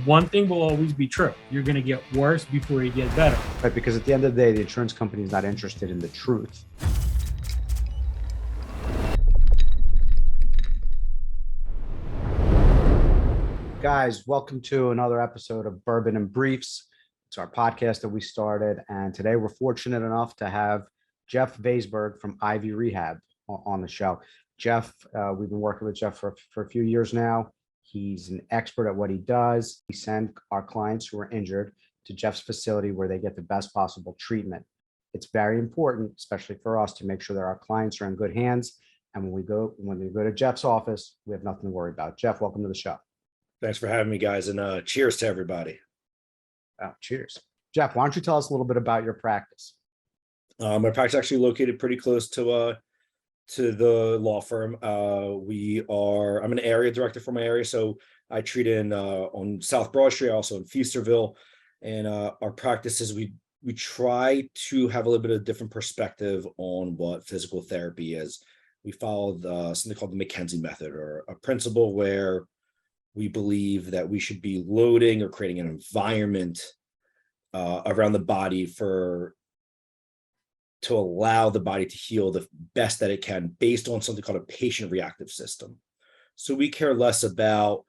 one thing will always be true. You're going to get worse before you get better. Right, because at the end of the day, the insurance company is not interested in the truth. Guys, welcome to another episode of Bourbon and Briefs. It's our podcast that we started, and today we're fortunate enough to have Jeff Vaisberg from Ivy Rehab on the show. Jeff, we've been working with Jeff for a few years now. He's an expert at what he does. We send our clients who are injured to Jeff's facility where they get the best possible treatment. It's very important, especially for us, to make sure that our clients are in good hands. And when we go to Jeff's office, we have nothing to worry about. Jeff, welcome to the show. Thanks for having me, guys, and cheers to everybody. Oh, cheers. Jeff, why don't you tell us a little bit about your practice? My practice is actually located pretty close to the law firm. I'm an area director for my area, so I treat on South Broad Street, also in Feasterville, and our practices we try to have a little bit of a different perspective on what physical therapy is. We follow something called the McKenzie method, or a principle where we believe that we should be loading or creating an environment around the body to allow the body to heal the best that it can based on something called a patient reactive system. So we care less about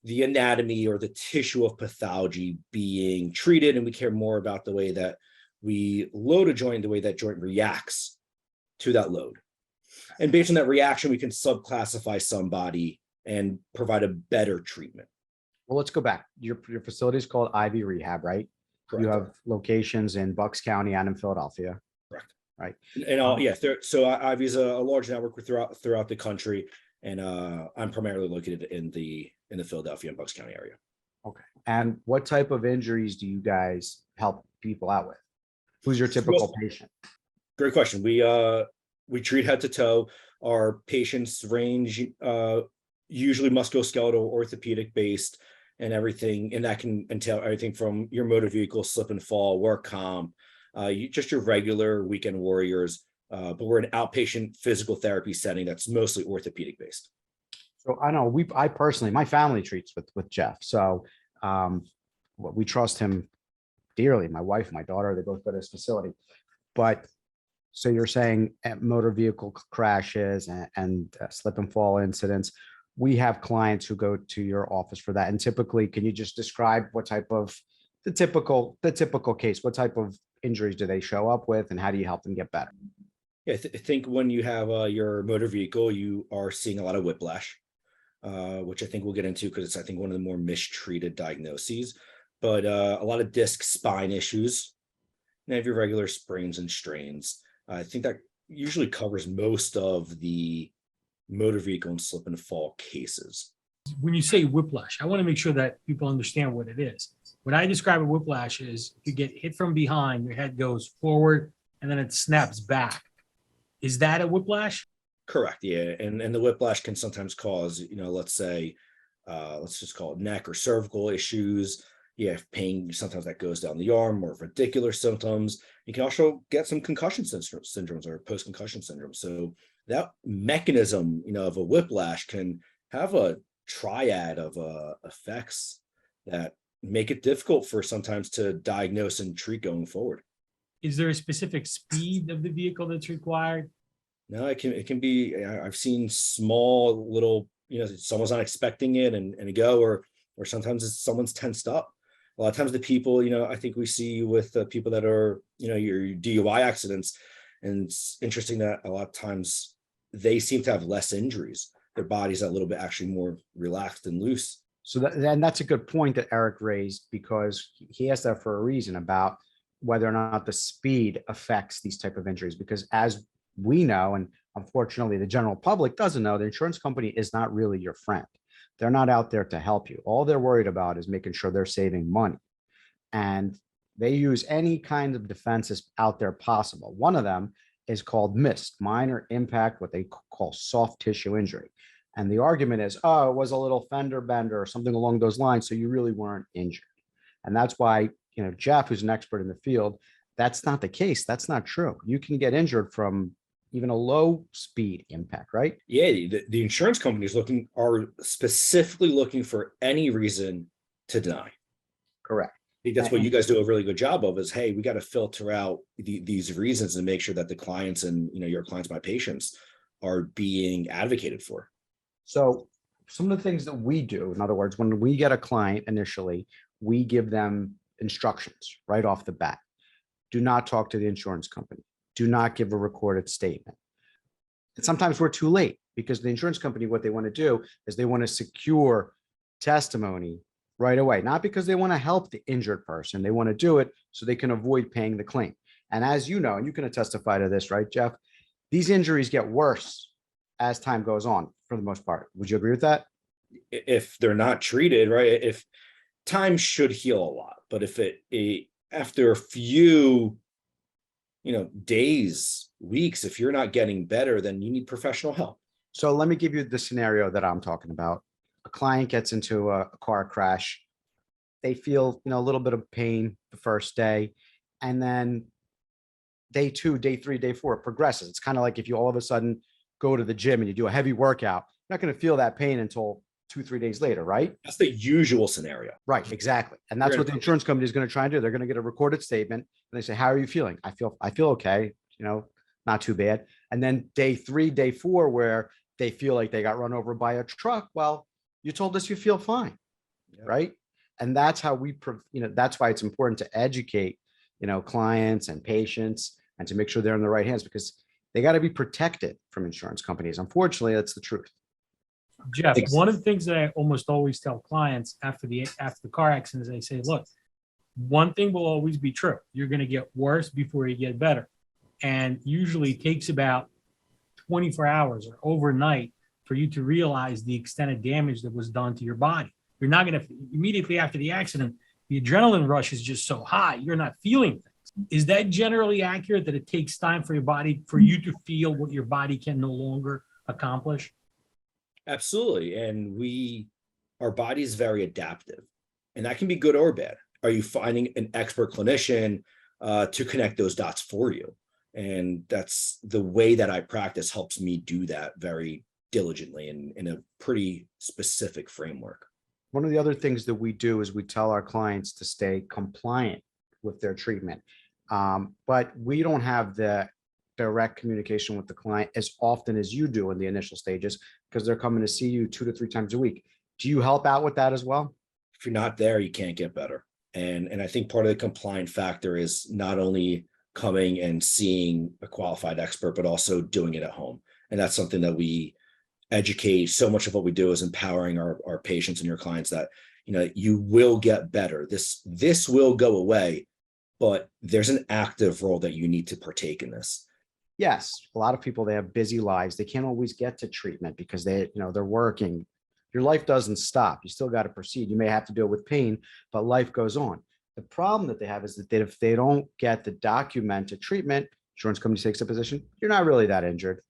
the anatomy or the tissue of pathology being treated, and we care more about the way that we load a joint, the way that joint reacts to that load. And based on that reaction, we can subclassify somebody and provide a better treatment. Well, let's go back. Your facility is called Ivy Rehab, right? Correct. You have locations in Bucks County and in Philadelphia. Correct. Right. And so Ivy's a large network throughout the country, and I'm primarily located in the Philadelphia and Bucks County area. Okay. And what type of injuries do you guys help people out with? Who's your typical patient? Great question. We treat head to toe. Our patients range usually musculoskeletal, orthopedic based, and everything, and that can entail everything from your motor vehicle, slip and fall, work comp, just your regular weekend warriors. But we're an outpatient physical therapy setting that's mostly orthopedic based. So I know I personally, my family treats with Jeff. So we trust him dearly. My wife, my daughter, they both go to his facility. But so you're saying motor vehicle crashes and slip and fall incidents. We have clients who go to your office for that. And typically, can you just describe what type of the typical case, what type of injuries do they show up with, and how do you help them get better? Yeah, I think when you have your motor vehicle, you are seeing a lot of whiplash, which I think we'll get into because it's, I think, one of the more mistreated diagnoses. But a lot of disc spine issues, and have your regular sprains and strains. I think that usually covers most of the motor vehicle and slip and fall cases. When you say whiplash, I want to make sure that people understand what it is. What I describe a whiplash is you get hit from behind, your head goes forward, and then it snaps back. Is that a whiplash? Correct. Yeah. And the whiplash can sometimes cause, let's say, let's just call it neck or cervical issues. You have pain, sometimes that goes down the arm, or radicular symptoms. You can also get some concussion syndromes or post-concussion syndrome. So that mechanism, of a whiplash can have a triad of effects that make it difficult for sometimes to diagnose and treat going forward. Is there a specific speed of the vehicle that's required? No, it can be. I've seen small little, someone's not expecting it and go, or sometimes it's someone's tensed up. A lot of times the people, I think we see with people that are, your DUI accidents, and it's interesting that a lot of times they seem to have less injuries. Their body's a little bit actually more relaxed and loose. So that's a good point that Eric raised, because he asked that for a reason about whether or not the speed affects these type of injuries. Because as we know, and unfortunately the general public doesn't know, the insurance company is not really your friend. They're not out there to help you. All they're worried about is making sure they're saving money. And they use any kind of defenses out there possible. One of them is called MIST, minor impact, what they call soft tissue injury. And the argument is, oh, it was a little fender bender or something along those lines, so you really weren't injured. And that's why, Jeff, who's an expert in the field, that's not the case. That's not true. You can get injured from even a low speed impact, right? Yeah, the insurance companies are specifically looking for any reason to deny. Correct. I think that's what you guys do a really good job of is, hey, we got to filter out these reasons and make sure that the clients and, your clients, my patients, are being advocated for. So some of the things that we do, in other words, when we get a client initially, we give them instructions right off the bat. Do not talk to the insurance company. Do not give a recorded statement. And sometimes we're too late because the insurance company, what they want to do is they want to secure testimony right away, not because they want to help the injured person. They want to do it so they can avoid paying the claim. And as you know, and you can testify to this, right, Jeff? These injuries get worse as time goes on for the most part. Would you agree with that? If they're not treated, right? If time should heal a lot, but if after a few, days, weeks, if you're not getting better, then you need professional help. So let me give you the scenario that I'm talking about. A client gets into a car crash. They feel, a little bit of pain the first day, and then day 2, day 3, day 4, it progresses. It's kind of like if you all of a sudden go to the gym and you do a heavy workout, you're not going to feel that pain until 2-3 days later, right? That's the usual scenario. Right, exactly. And that's what the insurance company is going to try and do. They're going to get a recorded statement and they say, how are you feeling? I feel okay, not too bad. And then day 3, day 4, where they feel like they got run over by a truck. Well, you told us you feel fine, right? And that's how that's why it's important to educate, clients and patients and to make sure they're in the right hands because they got to be protected from insurance companies. Unfortunately, that's the truth. Jeff, one of the things that I almost always tell clients after the car accident is I say, look, one thing will always be true. You're going to get worse before you get better. And usually it takes about 24 hours or overnight for you to realize the extent of damage that was done to your body. You're not going to immediately after the accident, the adrenaline rush is just so high. You're not feeling things. Is that generally accurate that it takes time for for you to feel what your body can no longer accomplish? Absolutely. And our body is very adaptive, and that can be good or bad. Are you finding an expert clinician to connect those dots for you? And that's the way that I practice helps me do that very diligently and in a pretty specific framework. One of the other things that we do is we tell our clients to stay compliant with their treatment. But we don't have the direct communication with the client as often as you do in the initial stages because they're coming to see you 2 to 3 times a week. Do you help out with that as well? If you're not there, you can't get better. And I think part of the compliant factor is not only coming and seeing a qualified expert, but also doing it at home. And that's something that we educate. So much of what we do is empowering our patients and your clients that, you will get better. This will go away, but there's an active role that you need to partake in this. Yes. A lot of people, they have busy lives. They can't always get to treatment because they're working. Your life doesn't stop. You still got to proceed. You may have to do it with pain, but life goes on. The problem that they have is that if they don't get the documented treatment, insurance company takes a position, you're not really that injured.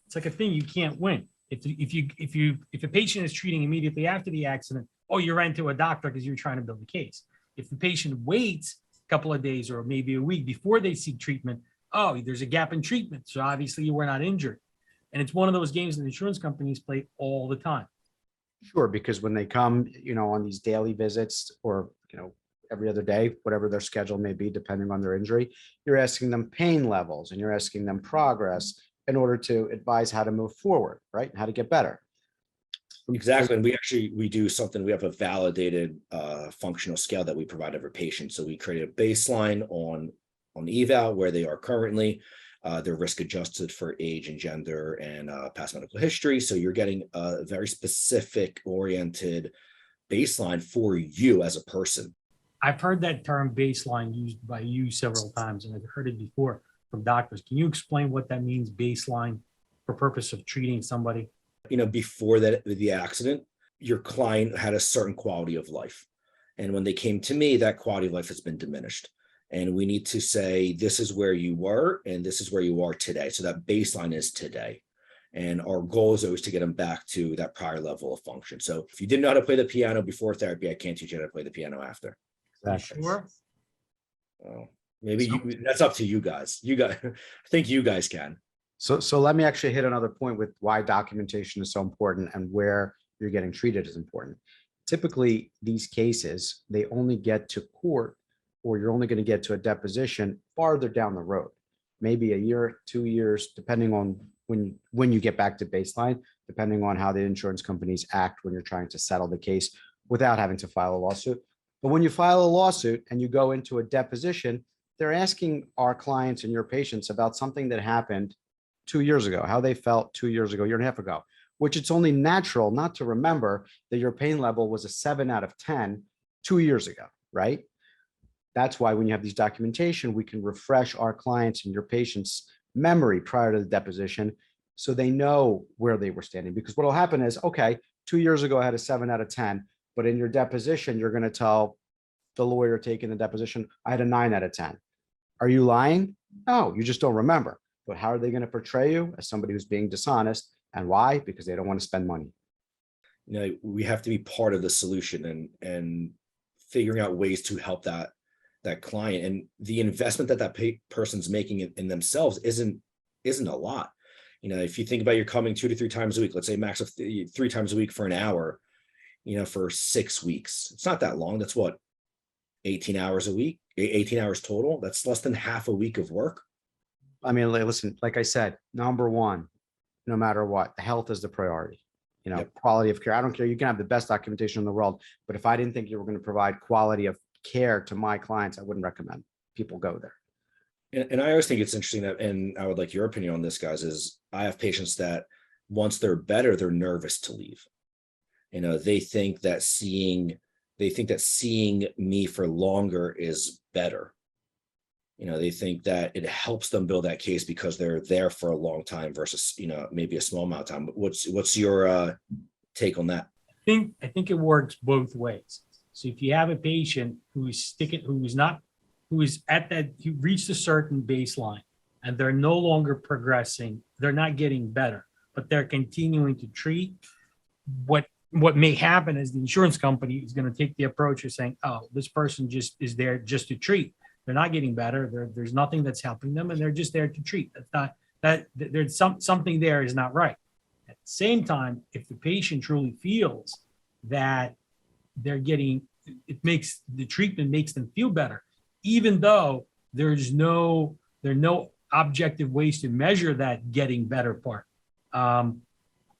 It's like a thing you can't win. If a patient is treating immediately after the accident, you ran to a doctor because you're trying to build a case. If the patient waits a couple of days or maybe a week before they seek treatment, there's a gap in treatment. So obviously you were not injured. And it's one of those games that insurance companies play all the time. Sure, because when they come, on these daily visits or, every other day, whatever their schedule may be, depending on their injury, you're asking them pain levels and you're asking them progress in order to advise how to move forward, right? And how to get better. Exactly. And we do something, we have a validated functional scale that we provide every patient. So we create a baseline on eval where they are currently. They're risk adjusted for age and gender and past medical history. So you're getting a very specific oriented baseline for you as a person. I've heard that term baseline used by you several times, and I've heard it before from doctors. Can you explain what that means, baseline, for purpose of treating somebody? Before the accident, your client had a certain quality of life. And when they came to me, that quality of life has been diminished. And we need to say, this is where you were, and this is where you are today. So that baseline is today. And our goal is always to get them back to that prior level of function. So if you didn't know how to play the piano before therapy, I can't teach you how to play the piano after. Exactly. Sure. Well, maybe that's up to you guys. I think you guys can. So let me actually hit another point with why documentation is so important and where you're getting treated is important. typically these cases, they only get to court, or you're only going to get to a deposition farther down the road, maybe a year, 2 years, depending on when you get back to baseline, depending on how the insurance companies act when you're trying to settle the case without having to file a lawsuit. But when you file a lawsuit and you go into a deposition, they're asking our clients and your patients about something that happened 2 years ago, how they felt 2 years ago, year and a half ago, which it's only natural not to remember that your pain level was a 7 out of 10 2 years ago, right? That's why when you have these documentation, we can refresh our clients and your patients' memory prior to the deposition so they know where they were standing. Because what will happen is, okay, 2 years ago, I had a 7 out of 10, but in your deposition, you're going to tell the lawyer taking the deposition, I had a 9 out of 10. Are you lying? No, you just don't remember. But how are they going to portray you as somebody who's being dishonest? And why? Because they don't want to spend money. You know, we have to be part of the solution and figuring out ways to help that client. And the investment that person's making in themselves isn't a lot. You know, if you think about you're coming 2 to 3 times a week, let's say max of 3 times a week for an hour, you know, for 6 weeks, it's not that long. That's what, 18 hours a week, 18 hours total. That's less than half a week of work. I mean, listen, like I said, number one, no matter what, health is the priority. You know, Yep. Quality of care. I don't care. You can have the best documentation in the world, but if I didn't think you were going to provide quality of care to my clients, I wouldn't recommend people go there. And I always think it's interesting that, and I would like your opinion on this, guys, is I have patients that once they're better, they're nervous to leave. You know, they think that seeing me for longer is better. You know, they think that it helps them build that case because they're there for a long time versus, you know, maybe a small amount of time. But what's your take on that? I think it works both ways. So if you have a patient who is who reached a certain baseline and they're no longer progressing, they're not getting better, but they're continuing to treat, what may happen is the insurance company is going to take the approach of saying, oh, this person just is there just to treat. They're not getting better. There's nothing that's helping them, and they're just there to treat. That's not that there's something there is not right. At the same time, if the patient truly feels that they're getting, the treatment makes them feel better, even though there are no objective ways to measure that getting better part.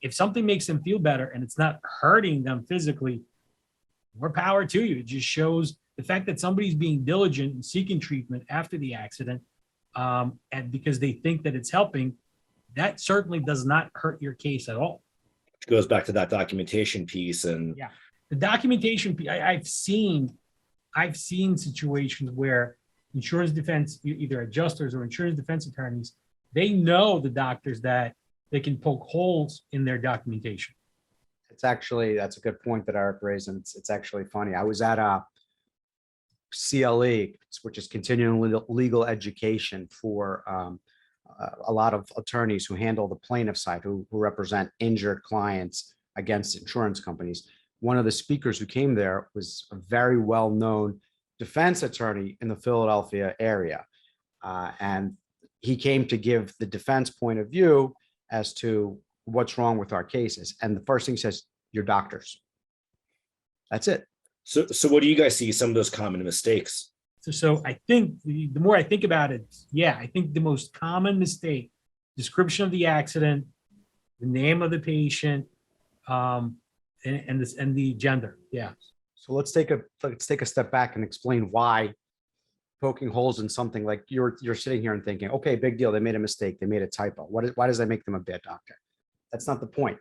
If something makes them feel better and it's not hurting them physically, more power to you. It just shows the fact that somebody's being diligent and seeking treatment after the accident, and because they think that it's helping, that certainly does not hurt your case at all. Which goes back to that documentation piece. And yeah, the documentation piece, I've seen situations where insurance defense, either adjusters or insurance defense attorneys, they know the doctors that they can poke holes in their documentation. That's a good point that Eric raised, and it's actually funny. I was at a CLE, which is continuing legal education for a lot of attorneys who handle the plaintiff side, who represent injured clients against insurance companies. One of the speakers who came there was a very well-known defense attorney in the Philadelphia area. And he came to give the defense point of view as to what's wrong with our cases. And the first thing he says, your doctors. That's it. So what do you guys see some of those common mistakes? So I think the more I think about it, yeah, I think the most common mistake, description of the accident, the name of the patient, and the gender. Yeah. So let's take a step back and explain why poking holes in something, like you're sitting here and thinking, okay, big deal. They made a mistake. They made a typo. Why does that make them a bad doctor? That's not the point.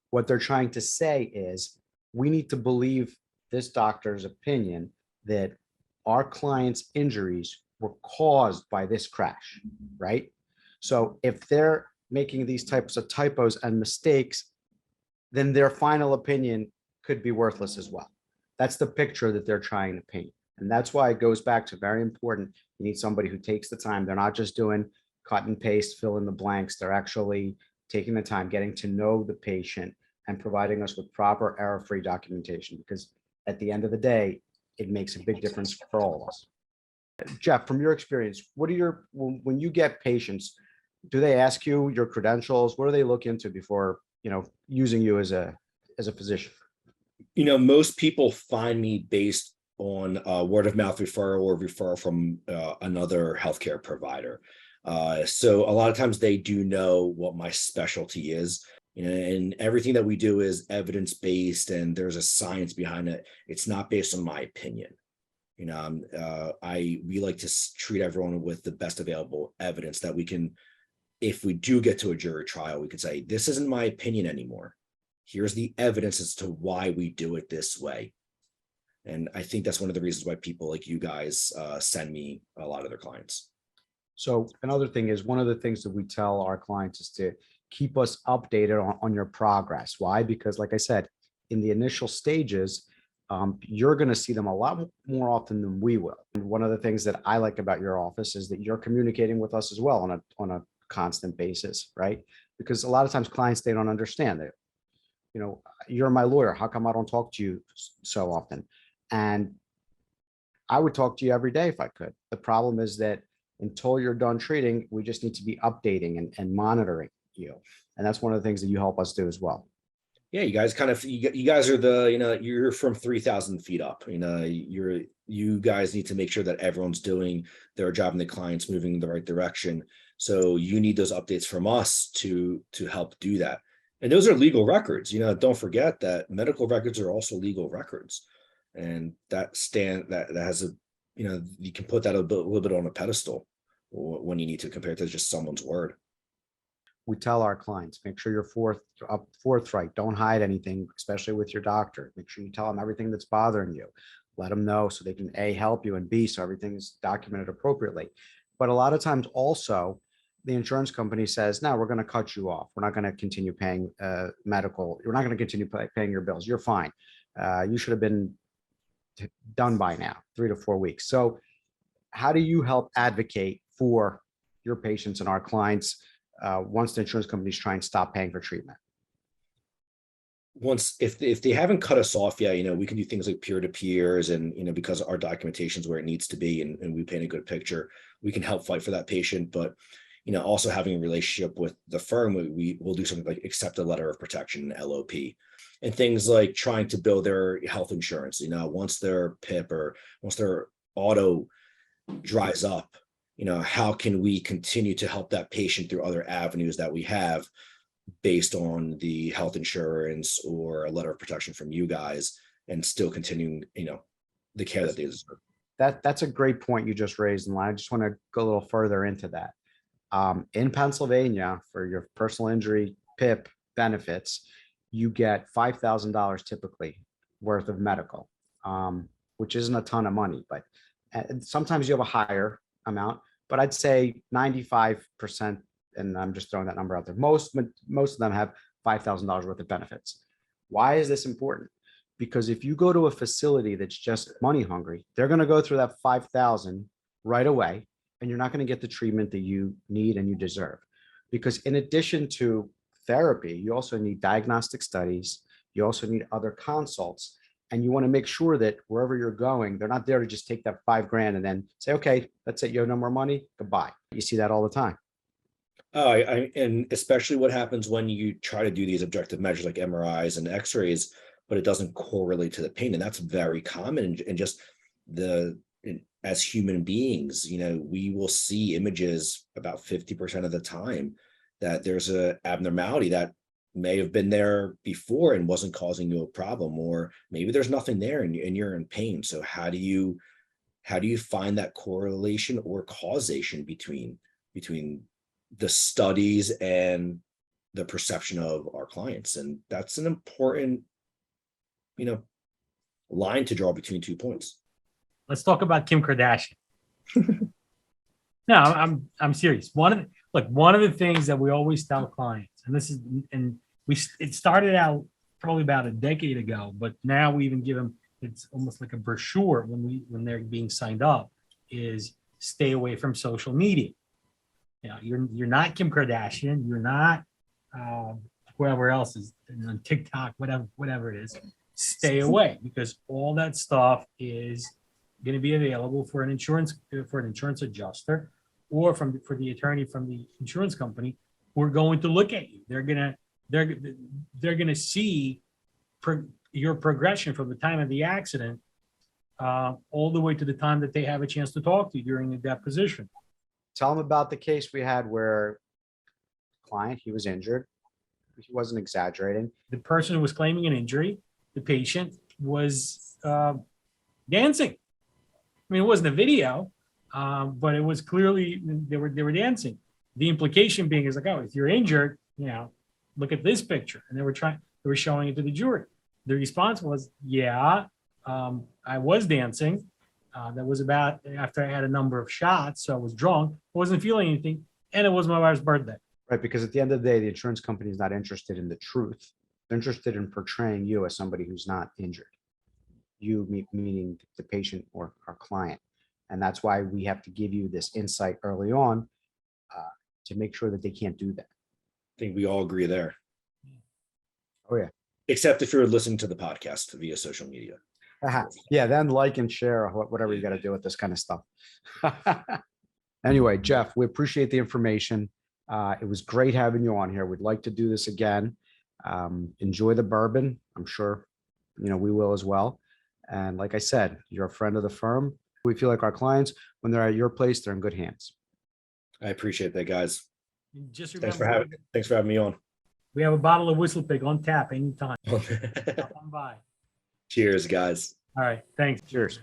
What they're trying to say is we need to believe this doctor's opinion that our client's injuries were caused by this crash, right? So if they're making these types of typos and mistakes, then their final opinion could be worthless as well. That's the picture that they're trying to paint. And that's why it goes back to very important. You need somebody who takes the time. They're not just doing cut and paste, fill in the blanks. They're actually taking the time, getting to know the patient and providing us with proper error-free documentation, because at the end of the day, it makes a big difference for all of us. Jeff, from your experience, when you get patients, do they ask you your credentials? What do they look into before, using you as a physician? Most people find me based on word of mouth referral or referral from another healthcare provider. So a lot of times they do know what my specialty is, and everything that we do is evidence based, and there's a science behind it. It's not based on my opinion. We like to treat everyone with the best available evidence that we can. If we do get to a jury trial, we could say, this isn't my opinion anymore. Here's the evidence as to why we do it this way. And I think that's one of the reasons why people like you guys send me a lot of their clients. So another thing is, one of the things that we tell our clients is to keep us updated on your progress. Why? Because like I said, in the initial stages, you're going to see them a lot more often than we will. And one of the things that I like about your office is that you're communicating with us as well on a constant basis, right? Because a lot of times clients, they don't understand it. You're my lawyer. How come I don't talk to you so often? And I would talk to you every day if I could. The problem is that until you're done treating, we just need to be updating and monitoring you. And that's one of the things that you help us do as well. Yeah, you guys you guys are you're from 3,000 feet up. You guys need to make sure that everyone's doing their job and the client's moving in the right direction. So you need those updates from us to help do that. And those are legal records. Don't forget that medical records are also legal records. And that has you can put that a little bit on a pedestal when you need to compare it to just someone's word. We tell our clients, make sure you're forthright. Don't hide anything, especially with your doctor. Make sure you tell them everything that's bothering you. Let them know so they can A, help you, and B, so everything's documented appropriately. But a lot of times also, the insurance company says, no, we're going to cut you off. We're not going to continue paying medical. You're not going to continue paying your bills. You're fine. You should have been done by now, 3 to 4 weeks. So how do you help advocate for your patients and our clients once the insurance companies try and stop paying for treatment? If they haven't cut us off yet, we can do things like peer-to-peers, and because our documentation is where it needs to be, and we paint a good picture, we can help fight for that patient. But also having a relationship with the firm, we will do something like accept a letter of protection, LOP, and things like trying to build their health insurance. Once their PIP or once their auto dries up, how can we continue to help that patient through other avenues that we have based on the health insurance or a letter of protection from you guys, and still continuing, the care that they deserve. That's a great point you just raised, and I just want to go a little further into that. In Pennsylvania, for your personal injury PIP benefits, you get $5,000 typically worth of medical, which isn't a ton of money, but sometimes you have a higher amount, but I'd say 95%, and I'm just throwing that number out there, most of them have $5,000 worth of benefits. Why is this important? Because if you go to a facility that's just money hungry, they're going to go through that 5,000 right away, and you're not going to get the treatment that you need and you deserve. Because in addition to therapy, you also need diagnostic studies, you also need other consults, and you want to make sure that wherever you're going, they're not there to just take that $5,000 and then say, okay, that's it, you have no more money, goodbye. You see that all the time. And especially what happens when you try to do these objective measures like MRIs and X-rays, but it doesn't correlate to the pain. And that's very common. And just as human beings, we will see images about 50% of the time that there's a abnormality that may have been there before and wasn't causing you a problem, or maybe there's nothing there and you're in pain. So how do you find that correlation or causation between the studies and the perception of our clients? And that's an important, line to draw between 2 points. Let's talk about Kim Kardashian. No, I'm serious. One of the things that we always tell clients, it started out probably about a decade ago, but now we even give them, it's almost like a brochure when they're being signed up, is stay away from social media. You're not Kim Kardashian. You're not whoever else is on TikTok, whatever it is. Stay away, because all that stuff is going to be available for an insurance adjuster or for the attorney from the insurance company who are going to look at you. They're gonna see your progression from the time of the accident all the way to the time that they have a chance to talk to you during the deposition. Tell them about the case we had where client, he was injured. He wasn't exaggerating. The person who was claiming an injury, the patient, was dancing. I mean, it wasn't a video, but it was clearly they were dancing. The implication being is like, oh, if you're injured, look at this picture, and they were showing it to the jury. The response was, yeah, I was dancing. That was about after I had a number of shots, so I was drunk, wasn't feeling anything, and it was my wife's birthday. Right, because at the end of the day, the insurance company is not interested in the truth. They're interested in portraying you as somebody who's not injured. You meaning the patient or our client. And that's why we have to give you this insight early on to make sure that they can't do that. I think we all agree there. Oh, yeah. Except if you're listening to the podcast via social media. Yeah, then like and share whatever you got to do with this kind of stuff. Anyway, Jeff, we appreciate the information. It was great having you on here. We'd like to do this again. Enjoy the bourbon. I'm sure, we will as well. And like I said, you're a friend of the firm. We feel like our clients, when they're at your place, they're in good hands. I appreciate that, guys. Just Thanks remember, for having me on. we have a bottle of Whistle Pig on tap anytime. Come by. Cheers, guys. All right, thanks. Cheers.